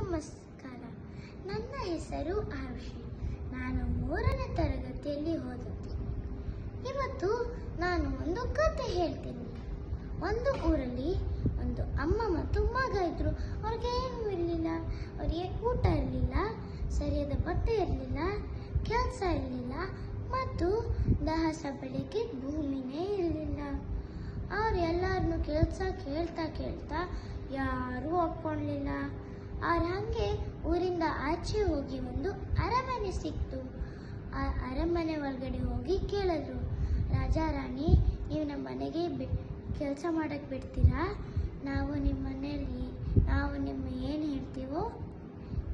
ನಮಸ್ಕಾರ. ನನ್ನ ಹೆಸರು ಆರುಷಿ. ನಾನು 3ನೇ ತರಗತಿಯಲ್ಲಿ ಓದುತ್ತೀನಿ. ಇವತ್ತು ನಾನು ಒಂದು ಕತೆ ಹೇಳ್ತೀನಿ. ಒಂದು ಊರಲ್ಲಿ ಒಂದು ಅಮ್ಮ ಮತ್ತು ಮಗ ಇದ್ರು. ಅವ್ರಿಗೆ ಏನೂ ಇರಲಿಲ್ಲ. ಅವರಿಗೆ ಊಟ ಇರಲಿಲ್ಲ, ಸರಿಯಾದ ಬಟ್ಟೆ ಇರಲಿಲ್ಲ, ಕೆಲಸ ಇರಲಿಲ್ಲ ಮತ್ತು ದಹಸ ಬೆಳಿಗ್ಗೆ ಭೂಮಿನೇ ಇರಲಿಲ್ಲ. ಅವ್ರು ಎಲ್ಲರನ್ನು ಕೆಲಸ ಕೇಳ್ತಾ ಯಾರೂ ಒಪ್ಕೊಳ್ಳಲಿಲ್ಲ. ಅವ್ರು ಹಾಗೆ ಊರಿಂದ ಆಚೆ ಹೋಗಿ ಒಂದು ಅರಮನೆ ಸಿಕ್ತು. ಆ ಅರಮನೆ ಒಳಗಡೆ ಹೋಗಿ ಕೇಳಿದ್ರು, ರಾಜ ರಾಣಿ, ನೀವು ನಮ್ಮ ಮನೆಗೆ ಕೆಲಸ ಮಾಡಕ್ಕೆ ಬಿಡ್ತೀರಾ? ನಾವು ನಿಮ್ಮ ಮನೆಯಲ್ಲಿ ಏನು ಹೇಳ್ತೀವೋ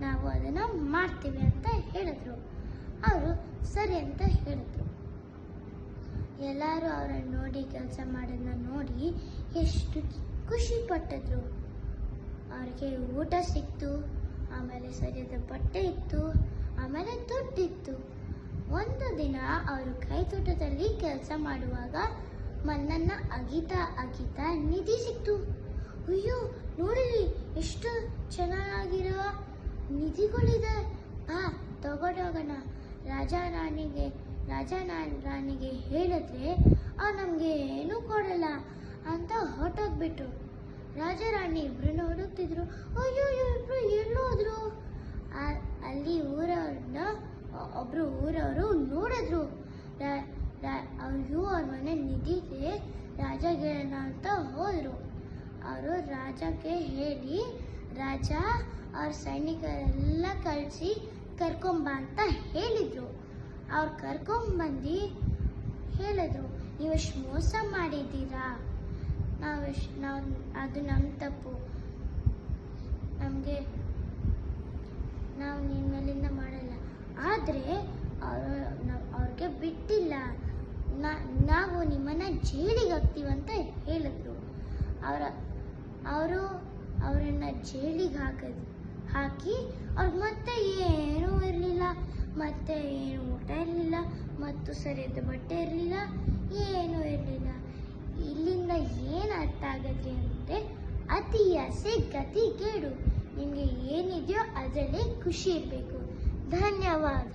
ನಾವು ಅದನ್ನು ಮಾಡ್ತೀವಿ ಅಂತ ಹೇಳಿದ್ರು. ಅವರು ಸರಿ ಅಂತ ಹೇಳಿದ್ರು. ಎಲ್ಲರೂ ಅವರನ್ನು ನೋಡಿ ಕೆಲಸ ಮಾಡೋದನ್ನ ನೋಡಿ ಎಷ್ಟು ಖುಷಿ ಪಟ್ಟಿದ್ರು. ಅವ್ರಿಗೆ ಊಟ ಸಿಕ್ತು, ಆಮೇಲೆ ಸರಿಯಾದ ಬಟ್ಟೆ ಇತ್ತು, ಆಮೇಲೆ ದುಡ್ಡಿತ್ತು. ಒಂದು ದಿನ ಅವರು ಕೈತೋಟದಲ್ಲಿ ಕೆಲಸ ಮಾಡುವಾಗ ಮಣ್ಣನ್ನು ಅಗಿತಾ ನಿಧಿ ಸಿಕ್ತು. ಅಯ್ಯೋ, ನೋಡಿರಿ ಎಷ್ಟು ಚೆನ್ನಾಗಿರುವ ನಿಧಿಗಳಿದೆ, ತಗೊಂಡೋಗೋಣ. ರಾಜ ರಾಣಿಗೆ ಹೇಳಿದ್ರೆ ಅವ್ರು ನಮಗೆ ಏನೂ ಕೊಡಲ್ಲ ಅಂತ ಹೊರಟೋಗ್ಬಿಟ್ರು. ರಾಜ ರಾಣಿ ಇಬ್ರನ್ನ ಹುಡುಕ್ತಿದ್ರು. ಅಯ್ಯೋ, ಇಬ್ರು ಎಲ್ಲೋದ್ರು? ಅಲ್ಲಿ ಒಬ್ರು ಊರವರು ನೋಡಿದ್ರು. ಅವ್ರ ಮನೆ ನಿಧಿಗೆ ರಾಜ ಹೇಳೋಣ ಅಂತ ಹೋದ್ರು. ಅವರು ರಾಜಕ್ಕೆ ಹೇಳಿ, ರಾಜ ಅವ್ರ ಸೈನಿಕರೆಲ್ಲ ಕಳಿಸಿ ಕರ್ಕೊಂಬ ಅಂತ ಹೇಳಿದ್ರು. ಅವ್ರು ಕರ್ಕೊಂಬಂದು ಹೇಳಿದ್ರು, ನೀವೆಷ್ಟು ಮೋಸ ಮಾಡಿದ್ದೀರಾ, ಅದು ನಮ್ಮ ತಪ್ಪು, ನಾವು ನಿಮ್ಮಲ್ಲಿಂದ ಮಾಡಲ್ಲ. ಆದರೆ ಅವ್ರಿಗೆ ಬಿಟ್ಟಿಲ್ಲ, ನಾವು ನಿಮ್ಮನ್ನ ಜೈಲಿಗೆ ಹಾಕ್ತೀವಂತ ಹೇಳಿದ್ರು. ಅವರನ್ನ ಜೈಲಿಗೆ ಹಾಕಿ ಅವ್ರಿಗೆ ಮತ್ತೆ ಏನೂ ಇರಲಿಲ್ಲ, ಮತ್ತೆ ಏನು ಊಟ ಇರಲಿಲ್ಲ, ಮತ್ತು ಸರಿಯಾದ ಬಟ್ಟೆ ಇರಲಿಲ್ಲ, ಏನೂ ಇರಲಿಲ್ಲ. ಇಲ್ಲಿಂದ ಏನು ಅರ್ಥ ಆಗತ್ತೆ ಅಂದರೆ, ಅತಿ ಆಸೆ ಗತಿ ಕೇಡು. ನಿಮಗೆ ಏನಿದೆಯೋ ಅದರಲ್ಲೇ ಖುಷಿ ಇರಬೇಕು. ಧನ್ಯವಾದ.